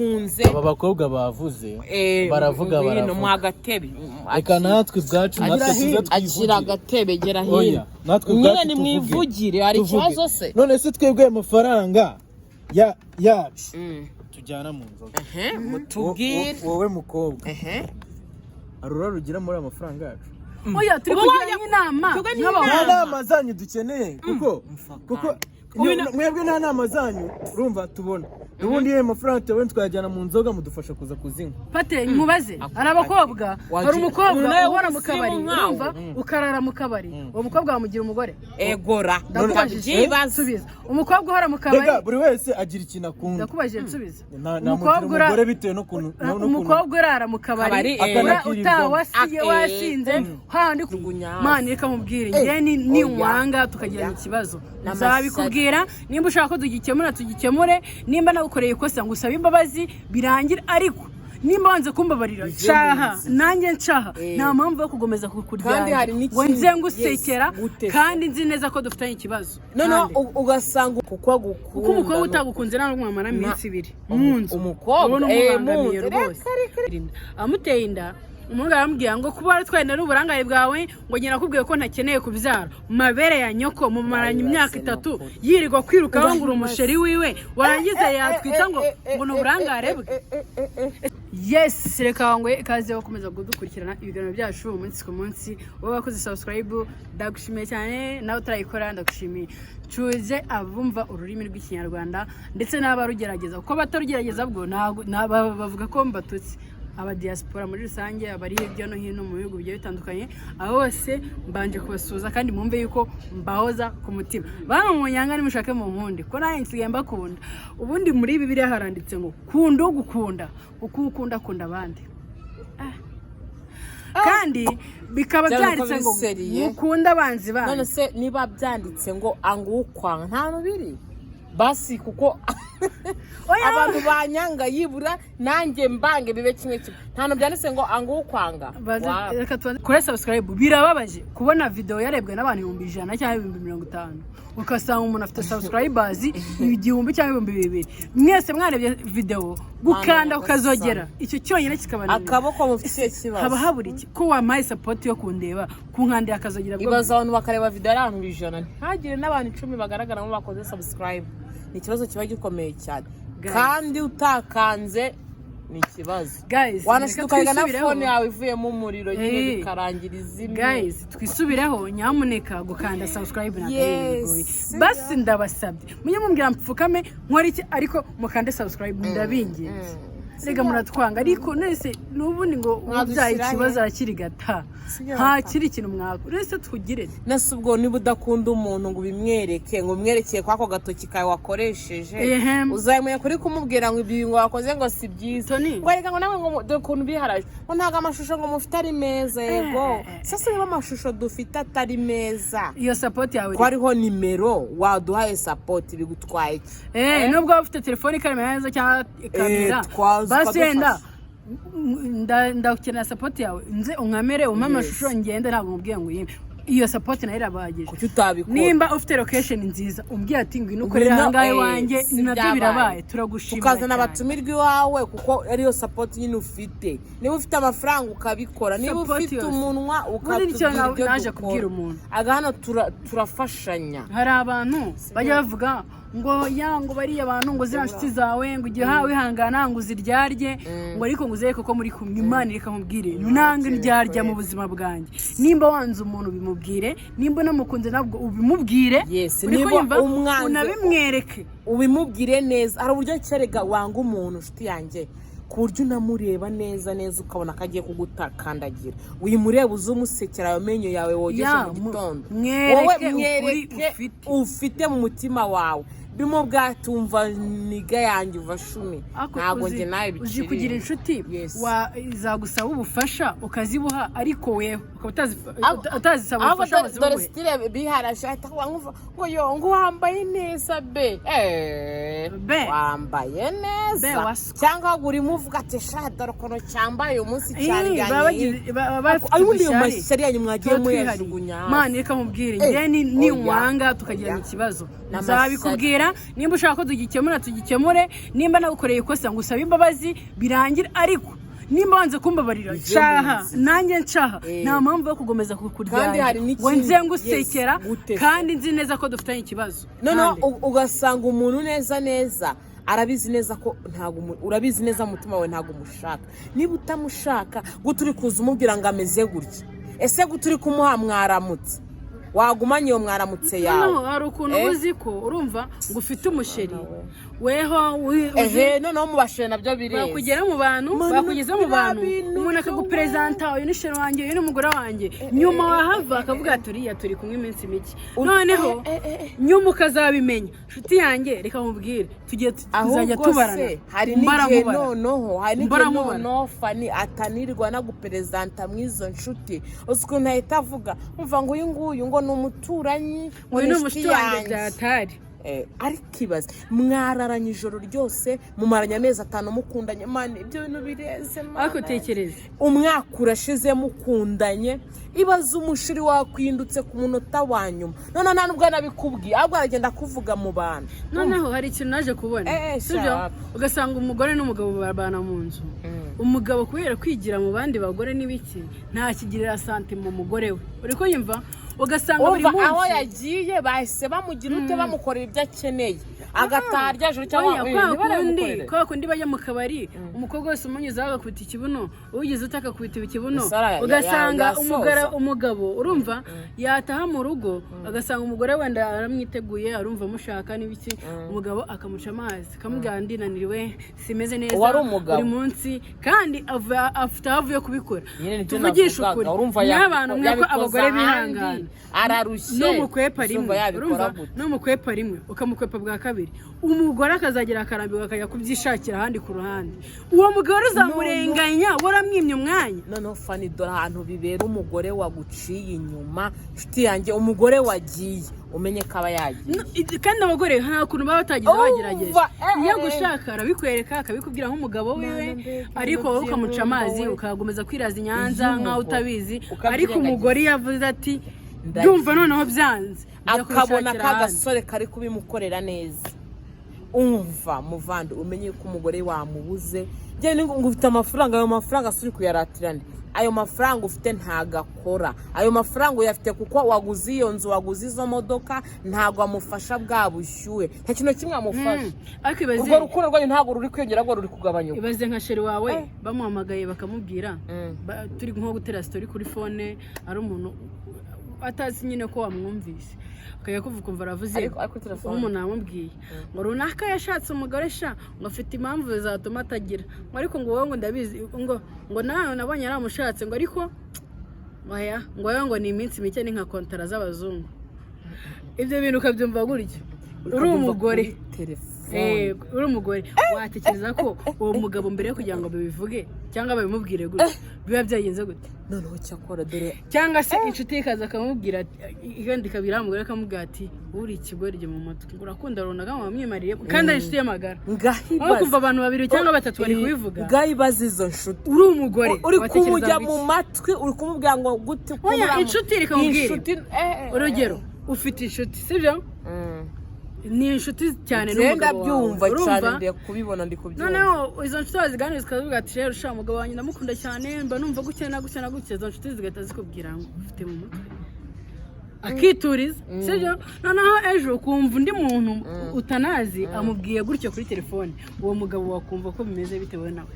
kunze aba bakobwa bavuze baravuga baravuga mu agatebe reka natwe bwacu natwe tuze akira agatebe gera hino natwe bwacu ni mwivugire hari cyazo se none se twebwe amafaranga yacu tujyana mu nzoga mutubwire wowe mukobwa arura rugira muri amafaranga yacu oya turi kugira inama nta nama zanyu dukeneye kuko mwebwe nta nama zanyu urumva tubona ubundi ye mafaranga tewe twajyana mu nzoga mudufasha kuza kuzinywa pate mubaze ari abakobwa hari umukobwa uhora mu kabari urumva ukarara mu kabari uwo mukobwa wamugira umugore egora ndakubajije umukobwa uhora mu kabari rega buri wese agira ikintu akunda ndakubajije nsubiza umukobwa bitewe no kuntu umukobwa urara mu kabari utawasiye wasinze handi mani reka mubwire nge ni wanga tukagira ikibazo nzabikubwira nimba ushaka ko tugikemure nimba nagukoreye ikosa ngo usabe imbabazi birangira ariko nimba wanze kumbabarira caha nanjye ncaha nta mpamvu yo kugomeza kukuryana ngo nze ngusekera kandi nzi neza ko dufitanye ikibazo none ugasanga kuko umukobwa utagukunze nta n'umwamara iminsi 2 mu nzu umukobwa mubangamiye rwose amuteye inda umuhungu arambwira ngo kuba waratwenda n'uburangare bwawe ngo nyina akubwiye ko ntakeneye kubyara mabere ya nyoko mumaranye imyaka 3 yirirwa kwiruka ngo umusheri wiwe warangiza yatwita ngo ni uburangare bwe yes reka ngo ikaze bakomeza kudukurikirana ibiganiro byacu umunsi ku munsi wowe wakoze subscribe ndagushimiye cyane nawe utarayikora ndagushimiye cuze abumva ururimi rw'ikinyarwanda ndetse n'abarugerageza kuko batarugerageza bwo bavuga ko mbatutse aba diaspora muri rusange abari hirya no hino mu bihugu bigiye bitandukanye abo bose mbanje kubasuza kandi mumve yuko mbahoza ku mutima bana mu nyanga ni mushake mu nkundi ko naye nsigaye mbakunda ubundi muri Bibiliya haranditse ngo kunda ugukunda uko ukunda kunda abandi kandi bikaba byanditse ngo mukunda abanzi bandi none se niba byanditse ngo angukwanga nta nubiri basi kuko abantu banyanga yibura nanjye mbange bibe kimwe nta byanditse ngo angukwanga reka kuri subscribe birababaje kubona video yarebwe n'abantu 100 cyangwa 50 ukasanga umuntu afite subscribers 1000 cyangwa 2000 mwese mwarebye video gukanda ukazogera icyo cyonyine kikabanira akaboko mufite kibazo haba haburi iki ko wamaye support yo kundeba kunkandira akazogera ibaza abantu bakareba video ari 100 ntagire n'abantu 10 bagaragara mu bakoze subscribe ni ikibazo kiba gikomeye cyane kandi utakanze ni ikibazo wanashitukaga na phone yawe ivuyemo umuriro nyine bikarangira izimwe guys twisubireho nyamuneka gukanda subscribe na bigoye basi ndabasabye munye mumbwira mpfukame nkora iki ariko mukande subscribe ndabinginze rega muratwanga ariko nese nubundi ngo ubyaye ikibazo arakirigata nta kiri ikintu mwako rese twugire nase ubwo niba udakunda umuntu ngo bimwereke ngo mwerekeye kwako gatoki kawe wakoresheje uzayemeye kuri kumubwira ngo ibi ngo wakoze ngo si byiza kwereka ngo nawe ngo dokuntu biharaje ngo ntaga amashusho ngo mufite ari meza yego sasa niba amashusho dufite atari meza iyo support yawe ko ariho nimero waduhaye support bigutwaye nubwo ufite telefone kamera neza cyangwa kamera basenda ndakenera support yawe nze unkamere umpa amashusho ngende ntabwo mubwiye ngo iyo support nayo irabagije nimba ufite location nziza umbwiye ati ngwino ukorera hangaye wanjye ninabyo birabaye turagushimira ukazana abatumirwa iwawe kuko ariyo support nyine ufite niba ufite amafaranga ukabikora niba ufite umunwa ukatubwira ibyo naje kubwira umuntu agahano turafashanya hari abantu bajya bavuga ngo yango bari abantu ngo zira nshuti zawe ngo igihe hawe hangana ngo uziryarye ngo ariko ngo uzeye koko muri kumwe Imana reka mubwire nunanga ndyarya mu buzima bwanjye nimba wanze umuntu bimubwire nimba namukunze nabwo ubimubwire niba umwanze unabimwereke ubimubwire neza hari uburyo cyerega wanga umuntu nshuti yanjye ku buryo unamureba neza ukabona ko agiye kugutakandagira uyimureba uzumusekera amenyo yawe wogeje mu gitondo wowe mwereke ufite mu mutima wawe bimo bwatumva niga yanjye uva 10 ntago nge nawe biciri uzi kugira inshuti izagusaba ubufasha ukazibuha ariko wewe utazisaba ubufasha dore style biharasha ngo yo ngo wambaye neza be wambaye neza wasa. cyangwa urimo uvuga ati sha dore ukuntu cyambaye umunsi cyane ubundi ayo mashyari yanyu mwagiye muyajugunya mani reka mubwire njye ni wanga tukagirana ikibazo nzabikubwira nimba ushaka ko tugikemure nimba nagukoreye ikosa ngo usabe imbabazi birangire ariko nimba wanze kumbabarira caha nanjye ncaha nta mpamvu yo kugomeza kukuryana ngo nze ngusekera kandi nzi neza ko dufitanye ikibazo noneho ugasanga umuntu neza arabizi neza ko ntago urabizi neza umutima wawe ntago umushaka niba utamushaka guturi kuza umubwira ngo ameze gutya ese guturi kumuha mwaramutse wagumanye iyo mwaramutse yawe hari ukuntu uzi ko urumva ngo ufite umusheri weho noneho mubashire nabyo bireze bakugera mu bantu bakugeza mu bantu umuntu akagupresenta uyu ni sheri wanjye uyu ni umugore wanjye nyuma wahava akavuga turiya turi kumwe iminsi mike noneho nyuma ukazabimenya nshuti yanjye reka mubwire tugiye tuzajya tubarana hari n'igihe noneho Fani atanirwa nagupresenta mwizo nshuti uzi ukuntu ahita avuga umva ngo uyu nguyu ngo ni umuturanyi uyu ni umushiti wanjye byatari ariko ibaze mwararanye ijoro ryose mumaranye amezi 5 mukundanye mani ibyo bintu bireze ariko tekereza umwaka urashize mukundanye ibaze umushiri wakwindutse ku munota wa nyuma none nta nubwo nabikubwiye ahubwo aragenda kuvuga mu bantu noneho hari ikintu naje kubona sibyo ugasanga umugore n'umugabo babana mu nzu umugabo kubera kwigira mu bandi bagore n'ibiki nta kigirira santima mu mugore we uri ko yumva ugasanga buri munsi aho yagiye bahise bamugira ute bamukorera ibyo akeneye agataha rya joro cyangwa kwa kundi bajya mu kabari umukobwa wese umunyuze agakubita ikibuno ugize utakakubita ikibuno ugasanga umugabo urumva yataha mu rugo agasanga umugore wenda aramwiteguye arumva amushaka n'ibiki umugabo akamuca amazi akamubwira ndinaniriwe simeze neza buri munsi kandi afite avuye kubikora tuvugisha ukuri n'abantu mwako abagore bihangana ararushye n'umukwepa rimwe ukamukwepa bwa kabiri umugore akazagera akarambirwa akajya kubyishakira ahandi ku ruhande uwo mugore uzamurenganya waramwimye umwanya noneho Fani dore ahantu bibera umugore waguciye inyuma nshuti yanjye umugore wagiye umenye ko aba yagiye kandi abagore nta kuntu baba batagize bagerageje iyo gushaka arabikwereka akabikubwira nk'umugabo wiwe ariko wowe ukamuca amazi ukagomeza kwiraza inyanza nk'aho utabizi ariko umugore yavuze ati byumva noneho byanze akabona ka gasore kari kubimukorera neza umva muvande umenye ko umugore wamubuze njye ngo ufite amafaranga ayo mafaranga asuri kuyaratirane ayo mafaranga ufite ntagakora ayo mafaranga uyafite kuko waguze iyo nzu waguze izo modoka ntago amufasha bwa bushyuhe nta kintu kimwe amufasha urwo rukundo rwanyu ntago ruri kwiyongera ngo ruri kugabanyuka ibaze nka sheri wawe bamuhamagaye bakamubwira turi nko gutera story kuri phone ari umuntu atazi nyine ko wamwumvise akaya kuvuga umva aravuze umuntu amubwiye ngo runaka yashatse umugore sha ngo afite impamvu zatuma atagira ariko ngo wowe ngo ndabizi ngo nawe nabonye aramushatse ngo ariko waya ngo ni iminsi mike ni nka kontara z'abazungu ibyo bintu ukabyumva gutyo uri umugore uri umugore watekereza ko uwo mugabo mbere yo kugira ngo babivuge cyangwa babimubwire gutya biba byagenze gute noneho cyakora dore cyangwa se inshuti ikaza akamubwira kandi kabira umugore akamubwira ati uri ikigoryi mu mutwe urakunda runaka wamwimariye kandi ari inshuti y'amagara aho kumva abantu babiri cyangwa batatu bari kubivuga ngayibaza izo nshuti uri umugore uri kumujya mu matwi uri kumubwira ngo gute inshuti rikamubwira urugero ufite inshuti sibyo ni inshuti cyane n'umugabo byumva cyane ndiye kubibona ndi kubyumva noneho izo nshuti baziganiriza zikavuga ati rero sha umugabo wanjye ndamukunda cyane mba numva gutya na gutya izo nshuti zigahita zikubwira ngo ufite mu mutwe akituriza sibyo noneho ejo ukumva undi muntu utanazi amubwiye gutyo kuri telefone uwo mugabo wakumva ko bimeze bitewe nawe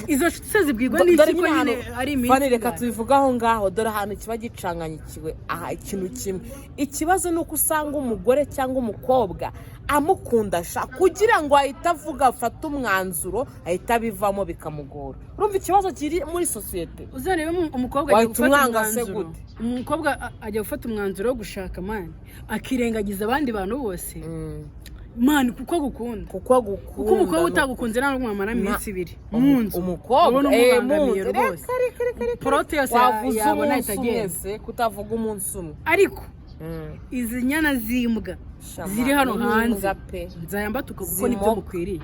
izo nshuti se zibwirwa n'iki ko nyine ari iminsi Fani reka tubivuga aho ngaho dore ahantu kiba gicanganyikiwe aha ikintu kimwe ikibazo ni uko usanga umugore cyangwa umukobwa amukunda sha kugira ngo ahite avuga afate umwanzuro ahita abivamo bikamugora urumva ikibazo kiri muri sosiyete uzarebe umukobwa ajya gufata umwanzuro umukobwa ajya gufata umwanzuro wo gushaka mani akirengagiza abandi bantu bose mani kuko agukunda kuko umukobwa utagukunze nta n'umwamara iminsi 2 mu nzu umukobwa rwose porote yose yabona itageze kutavuga umunsi umwe ariko izi nyana zimbwa ziri hano hanze nzayambatuka kuko nibyo mukwiriye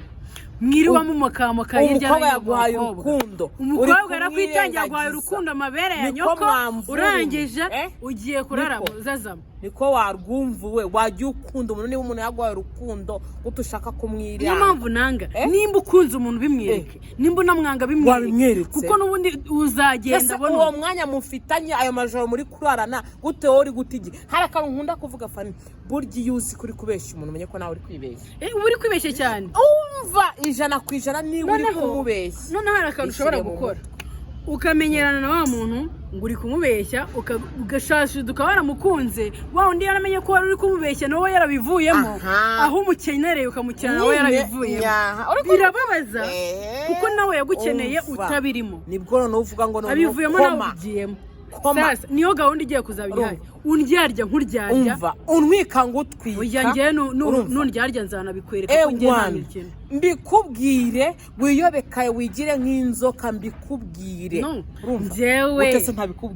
mwiriwamo umukamuka umukobwa yaguhaye urukundo umukobwa arakwitangira aguhaye urukundo amabere ya nyoko urangije ugiye kurara zazama niko warwumva we wajya ukunda umuntu niba umuntu yaguhaye urukundo utushaka kumwirira niyo mpamvu nanga nimba ukunze umuntu bimwereke nimba unamwanga bimwereke kuko n'ubundi uzagenda abona uwo mwanya mufitanye ayo majoro muri kurarana gute wowe uri gutigi hari akantu nkunda kuvuga fani burya iyo uzi kuri kubeshya umuntu umenye ko nawe uri kwibeshya uba uri kwibeshya cyane umva 100% niba uri kumubeshya noneho hari akantu ushobora gukora ukamenyerana na wa muntu ngo uri kumubeshya ugashashiduka waramukunze wa undi yaramenye ko wari uri kumubeshya nawe yarabivuyemo aho umukenereye ukamukirana nawe yarabivuyemo birababaza kuko nawe yagukeneye utabirimo nibwo noneho uvuga ngo abivuyemo nawe ugiyemo sasa niyo gahunda igiye kuzaba ihari undyarya nkuryarya unwika ngo utwika oya ngiye nundyarya nzanabikwereka ko ngiye ntamikino mbikubwire wiyobekaye wigire nk'inzoka mbikubwire njyewe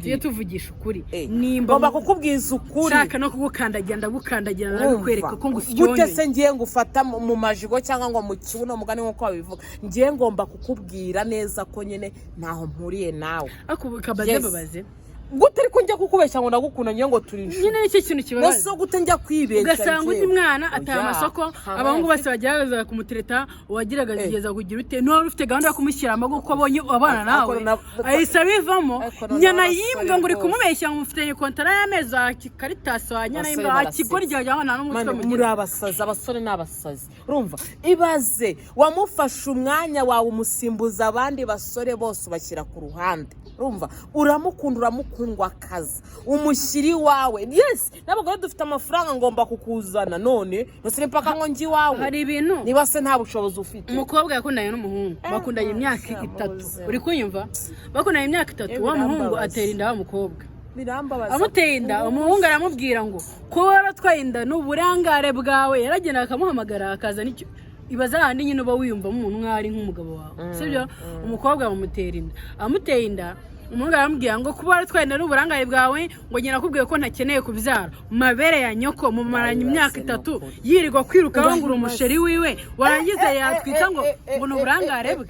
tuye tuvugisha ukuri nimba kukubwiza ukuri shaka no kugukandagira ndagukandagira nabikwereka ko ngusyonye gute se ngiye ngufata mu majigo cyangwa ngo mu kibuno mugani nko babivuga ngiye ngomba kukubwira neza ko nyene ntaho mpuriye nawe akabaze babaze gute ariko njya kukubeshya ngo ndagukunda ngiye ngo turinshu nyine nicyo kintu kibabaza gusa gute njya kwibeshya ugasanga undi mwana ataye amasoko abahungu bose bagerageza kumutereta uwagiraga zigeza kugira ute n'uwari ufite gahunda yo kumushyira amago kuko abonye abana nawe ahise abivamo nyana yimbwa ngo uri kumubeshya ngo mufitanye kontara y'amezi Caritas wa nyana yimbwa akigorya jyana n'umutwe muri abasazi abasore n'abasazi urumva ibaze wamufasha umwanya wawe umusimbuza abandi basore bose bashyira ku ruhande urumva uramukunda kundwa kaza umushyiri wawe yes nabagore dufite amafaranga ngomba kukuzana none nosire mpaka ngo ngi wawe hari ibintu niba se nta bushobozi ufite umukobwa yakundanye n'umuhungu bakundanye imyaka 3 uri kunyumva bakundanye imyaka 3 wa muhungu atera inda wa mukobwa birambabaza amuteye inda umuhungu aramubwira ngo ko waratwaye inda n'uburangare bwawe yaragenda akamuhamagara akaza nicyo ibaza handi nyine uba wiyumva umuntu mwari nk'umugabo wawe sibyo umukobwa bamutera inda amuteye inda umuhungu aramubwira ngo kuba waratwaye inda n'uburangare bwawe ngo nyina akubwiye ko ntakeneye kubyara mabere ya nyoko mumaranye imyaka 3 yirirwa kwiruka bangura umusheri wiwe warangiza yatwita ngo n'uburangare bwe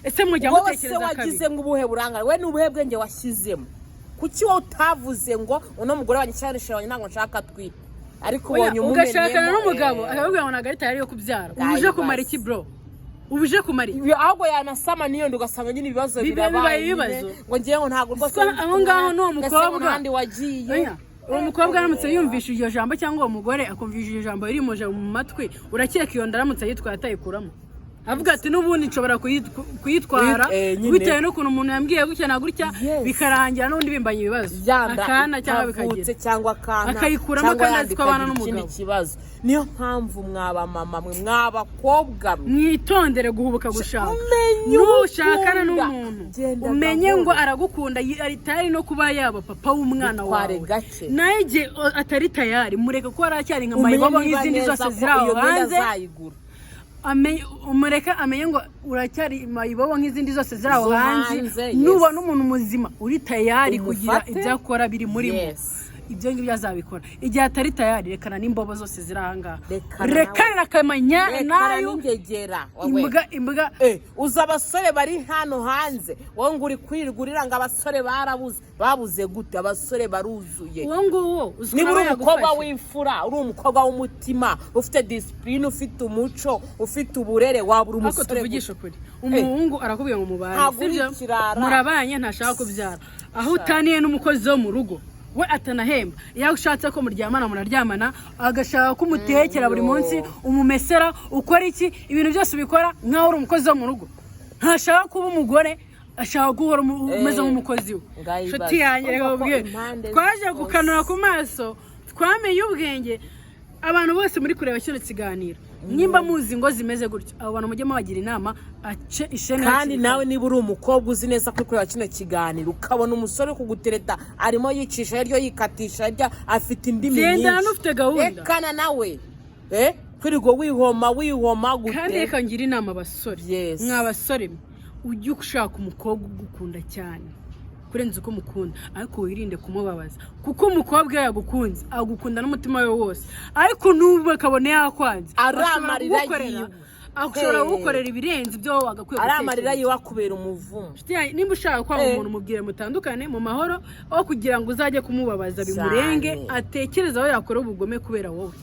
ese mujya mutekereza kabiri wagize ngo ubuhe burangare we n'ubuhe bwenge washyizemo kuki wowe utavuze ngo uno mugore wanyicyanisha wanye ntango nshaka twite ariko ubonye umumenye ugashakana n'umugabo akabwira ngo nagarita yari yo kubyara ubuje kumara iki bro ubuje kumara ahubwo yanasama niyo ndugasanga nyine ibibazo birabaye ngo ngiye ngo ntago rwose aho ngaho no mukobwa kandi wagiye uwo mukobwa aramutse yumvisha iryo jambo cyangwa uwo mugore akumvisha iryo jambo riri muje mu matwi urakeka iyo ndaramutse yitwaye atayikuramo avuga ati n'ubundi nshobora kuyitwara bitewe n'ukuntu umuntu yambwiye gutya na gutya bikarangira n'undi bimbanye ibibazo akana cyangwa bikagira cyangwa akana akayikuramo kandi azi ko abana n'umugabo kibazo niyo mpamvu mwaba mama mwe mwabakobwa mwitondere guhubuka gushaka nushakana n'umuntu umenye ngo aragukunda tayari no kuba yaba papa w'umwana wawe naye igihe atari tayari mureka ko aracyari nka mayibobo nk'izindi zose ziri aho hanze umureka amenye ngo uracyari mayibobo nk'izindi zose ziri aho hanze nubona umuntu muzima uri tayari kugira ibyo akora biri murimo ibyo ngibyo azabikora igihe atari tayari rekana n'imbobo zose ziri aha ngaha rekana akamenya nayo imbwa uza abasore bari hano hanze wowe ngo uri kwirigurira ngo abasore babuze gute abasore baruzuye uwo nguwo niba uri umukobwa w'imfura uri umukobwa w'umutima ufite disipurine ufite umuco ufite uburere wabura umusore tuvugisha ukuri umuhungu arakubwiye ngo mubane sibyo murabanye ntashaka kubyara aho utaniye n'umukozi wo mu rugo we atanahemba iyo ushatse ko muryamana muraryamana agashaka ko umutekera buri munsi umumesera ukora iki ibintu byose ubikora nkaho uri umukozi wo mu rugo ntashaka kuba umugore ashaka guhora umeze nk'umukozi we nshuti yanjye reka ubwire twaje gukanura ku maso twamenye ubwenge abantu bose muri kureba kino kiganiro nimba muzi ngo zimeze gutyo abo bantu mujye mubagira inama ace ishene kandi nawe niba uri umukobwa uzi neza ko kureba kino kiganiro ukabona umusore kugutereta arimo yicisha ryo yikatisha rya afite indimi nyinshi genda n'ufite gahunda ekana nawe kwirirwa wihoma gute kandi reka ngira inama abasore mwabasore ujye ushaka umukobwa ugukunda cyane kurenza uko mukunda ariko wirinde kumubabaza kuko umukobwa yagukunze agukunda n'umutima we wose ariko nubu akabone yakwanze aramarira yiwe ashobora gukorera ibirenze ibyo wagakwiye ari amarira yiwe akubera umuvumo nimba ushaka kwanga umuntu mubwire mutandukane mu mahoro aho kugira ngo uzajye kumubabaza bimurenge atekereza aho yakora ubugome kubera wowe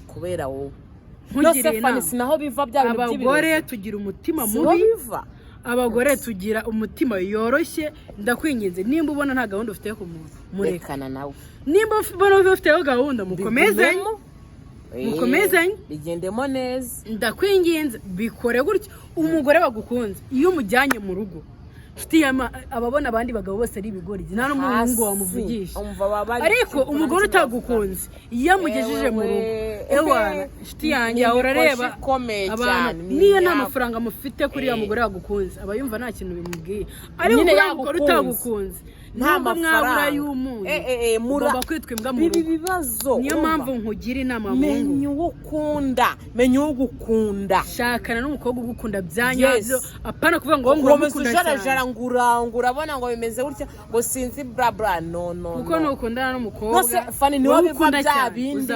ntugire inama sinaho biva bya bintu by'ibirori abagore tugira umutima mubi abagore tugira umutima yoroshye ndakwinginze nimba ubona nta gahunda ufite ku muntu murekana nawe nimba ubona ufiteho gahunda mukomezanye bigendemo neza ndakwinginze bikore gutyo umugore bagukunze iyo umujyanye mu rugo ababona abandi bagabo bose ari ibigori nta n'umuhungu wamuvugisha ariko umugore utagukunze iyo amugejeje mu rugo ewana inshuti yanjye ahora areba abantu niyo nta mafaranga mufite kuri ya mugore wagukunze aba yumva nta kintu bimubwiye ariko umugore utagukunze nta mafaranga y'umuntu mugomba kwitwa imbwa mu rugo ibibazo niyo mpamvu nkugira inama menya uwo ukunda menya uwo ugukunda shakana n'umukobwa ugukunda byanyabyo apana kuvuga ngo ngo uramukunda cyane urabona ngo bimeze gutya ngo sinzi bla bla no kuko nukundana n'umukobwa fani niho biva bya bindi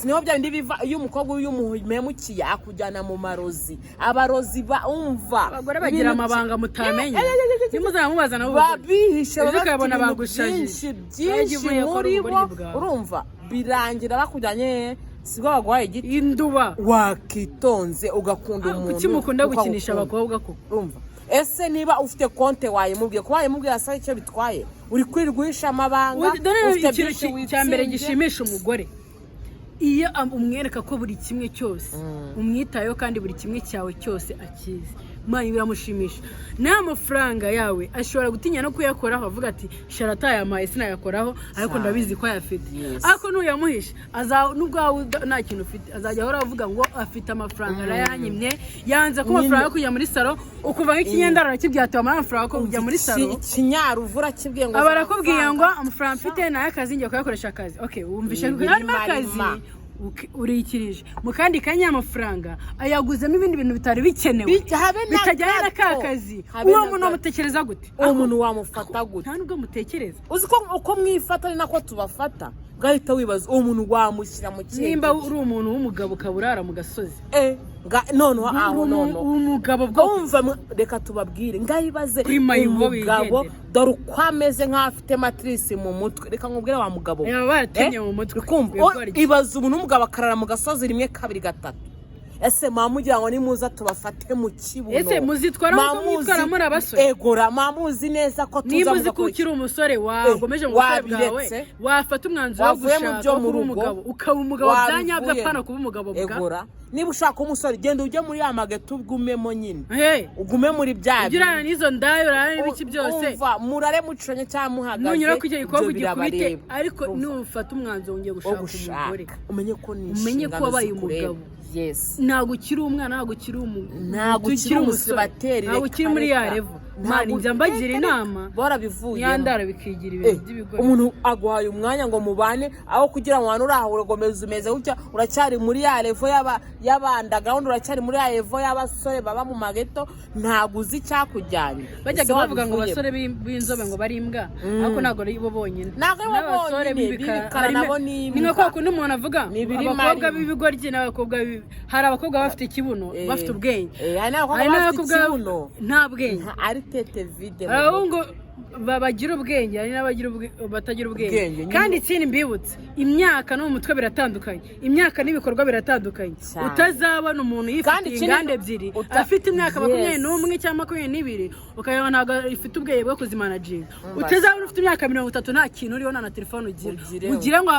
niho bya bindi biva iyo umukobwa uyumuhemukiye akujyana mu marozi abarozi umva abagore bagira amabanga mutamenya nimuzanamubaza nabo babihishe ukabona bagushajije byinshi muri bo urumva birangira bakujyanye sibwo bagwaye igiti induba wakitonze ugakunda umuntu kuki mukunda gukinisha abakobwa ko urumva ese niba ufite konte wayimubwiye ko wayimubwiye asa icyo bitwaye uri kwirirwisha amabanga ufite byinshi cya mbere gishimisha umugore iyo umwereka ko buri kimwe cyose umwitayeho kandi buri kimwe cyawe cyose akizi mani biramushimisha nta mafaranga yawe ashobora gutinya no kuyakoraho avuga ati sharata yamaye sinayakoraho ariko ndabizi ko ayafite ariko nuyamuhisha nubwo nta kintu ufite azajya ahora avuga ngo afite amafaranga arayanyimye yanze ko amafaranga yo kujya muri salo ukuva nk'ikinyendara arakibwiye ati wamara amafaranga ko kujya muri salo ikinyaruvura kibwiye ngo abarakubwiye ngo amafaranga mfite nayo akazi ngiye kuyakoresha akazi wumvishe ko harimo akazi urikirije mu kandi kanya amafaranga ayaguzemo ibindi bintu bitari bikenewe bitajyanye na ka kazi uwo muntu wamutekereza gute uwo muntu wamufata gute nta nubwo mutekereza uzi ko uko mwifata ari nako tubafata ugahita wibaza uwo muntu wamushyira mu kintu nimba uri umuntu w'umugabo ukaburara mu gasozi noneho aho umugabo bwo wumva reka tubabwire ngayibaze umugabo dore uko ameze nk'afite matrice mu mutwe reka nkubwire wa mugabo baratenye mu mutwe ibaza umuntu w'umugabo akarara mu gasozi rimwe kabiri gatatu ese mamugira ngo nimuza tubafate mu kibuno ese muzitwara uko mwitwara muri abasore egora mamuzi neza ko tuza muzi ko ukiri umusore wagomeje mu buzima bwawe wafata umwanzuro wo gushaka umugabo ukaba umugabo byanyabyo apana kuba umugabo egora niba ushaka umusore genda ujye muri ya mageto ugumemo nyine ugume muri bya ugirana n'izo ndayo urana n'ibiki byose umva murare mucanye cyangwa muhagaze nunyura ku gikorwa ugikubite ariko nufata umwanzuro wongeye gushaka umugore umenye ko wabaye umugabo ntabwo ukiri umwana ntabwo ukiri umusore ntabwo ukiri muri ya revo mani njya mbagira inama barabivuye nyandara bikigira ibintu by'ibigori umuntu aguhaye umwanya ngo mubane aho kugira ngo uraho uragomeza umeze gutya uracyari muri ya revo y'abanda gahunda uracyari muri ya revo y'abasore baba mu mageto ntabwo uzi icyakujyanye bajyaga bavuga ngo abasore b'inzobe ngo bari imbwa ariko ntabwo ari bo bonyine n'abasore b'ibikara nabo ni nka kwa kundi umuntu avuga abakobwa b'ibigoryi n'abakobwa hari abakobwa bafite ikibuno bafite ubwenge hari n'abakobwa nta bwenge tete vide ahubwo bagira ubwenge hari n'abagira batagira ubwenge kandi ikindi mbibutse imyaka no mu mutwe biratandukanye imyaka n'ibikorwa biratandukanye utazabona umuntu yifitiye inganda ebyiri afite imyaka 21 cyangwa 22 ukayabona ntabwo ifite ubwenge bwo kuzimanagera utazabona ufite imyaka 30 nta kintu uriho na telefone ugira ngo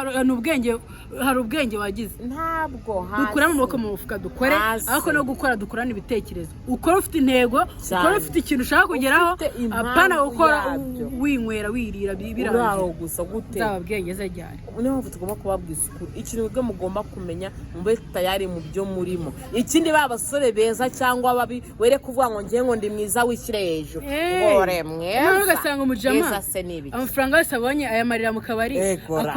hari ubwenge wagize ntabwo dukura mu maboko mu mufuka dukore ariko no gukora dukorana ibitekerezo ukora ufite intego ukora ufite ikintu ushaka kugeraho apana gukora winywera wirira uraho gusa gute zababwenge zajyane niho tugomba kubabwiza ukuri ikintu bwo mugomba kumenya mube tayari mu byo murimo ikindi babasore beza cyangwa babi were kuvuga ngo ngiye ngo ndi mwiza wishyire hejuru ngore mwiza ugasanga umujama amafaranga yose abonye ayamarira mu kabari akora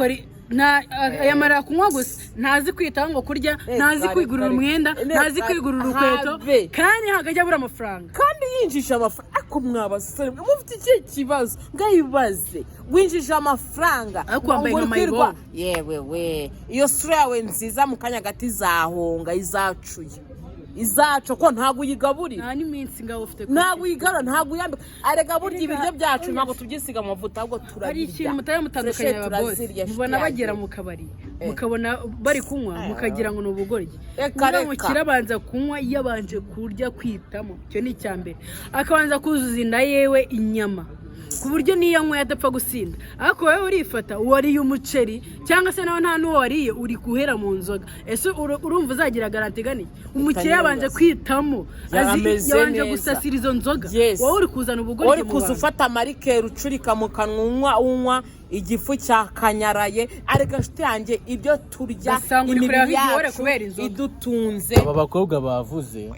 ayamarira kunywa gusa ntazi kwitaho ngo kurya ntazi kwigurira umwenda ntazi kwigurira urukweto kandi ntabwo ajya abura amafaranga kandi yinjisha amafaranga ariko mwabasore mufite ikihe kibazo ngayibaze winjije amafaranga yewe we iyo sura yawe nziza mu kanya gati zahonga izacuye izacu ko ntago uyigaburira nta n'iminsi ngaho ufite ntago uyigara ntago uyambika arega burya ibiryo byacu ntago tubyisiga amavuta ahubwo turabirya hari ikintu mutari mutandukanye ababosi mubona bagera mu kabari mukabona bari kunywa mukagira ngo ni ubugoryi umukira abanza kunywa yabanje kurya kwitamo icyo ni icyambere akabanza kuzuza inda yewe inyama ku buryo niyo nkwe adapfa gusinda ariko wowe urifata wariye umuceri cyangwa se nawe nta n'uwo wariye uri guhera mu nzoga ese urumva uzagira garanti ganiye umukiriya yabanje kwitamo yabanje gusasira izo nzoga wowe uri kuzana ubugoryi uri kuza ufata marikeri ucurika mu kanwa unywa igifu cyakanyaraye arega nshuti yanjye ibyo turya imibiri yacu idutunze aba bakobwa bavuze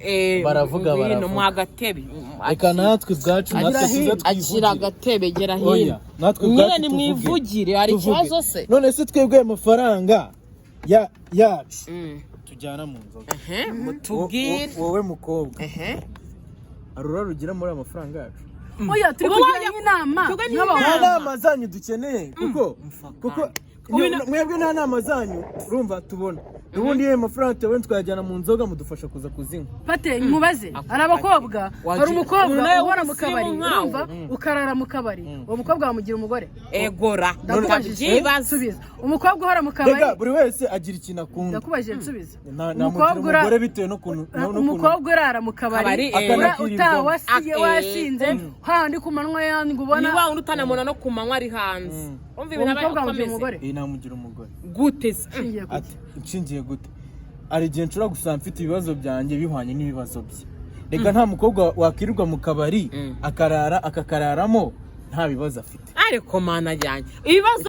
baravuga baravuga mu agatebe reka natwe ubwacu natwe tuze twivugire agatebe gera hino nyine ni mwivugire hari ikibazo se none se twebwe amafaranga yacu tujyana mu nzoga mutubwire wowe mukobwa arura rugira muri amafaranga yacu oya turi kugira inama nta nama zanyu dukeneye kuko mwebwe nta nama zanyu urumva tubona ubundi iyo mafaranga tuyawe twayajyana mu nzoga mudufasha kuza kuzinywa pate nkubaze hari abakobwa hari umukobwa uhora mu kabari urumva ukarara mu kabari uwo mukobwa wamugira umugore egora nsubiza umukobwa uhora mu kabari rega buri wese agira ikintu akunda ndakubajije nsubiza umugore bitewe n'ukuntu umukobwa urara mu kabari utawasiye wasinze handi ku manywa yanjye ubona ni wa wundi utanamubona no ku manywa ari hanze umva ibintu aba yakomeze namugira umugore gute se inshingiye gute ari igihe nshobora gusanga mfite ibibazo byanjye bihwanye n'ibibazo bye reka nta mukobwa wakirirwa mu kabari akakararamo nta bibazo afite ariko mana yanjye ibibazo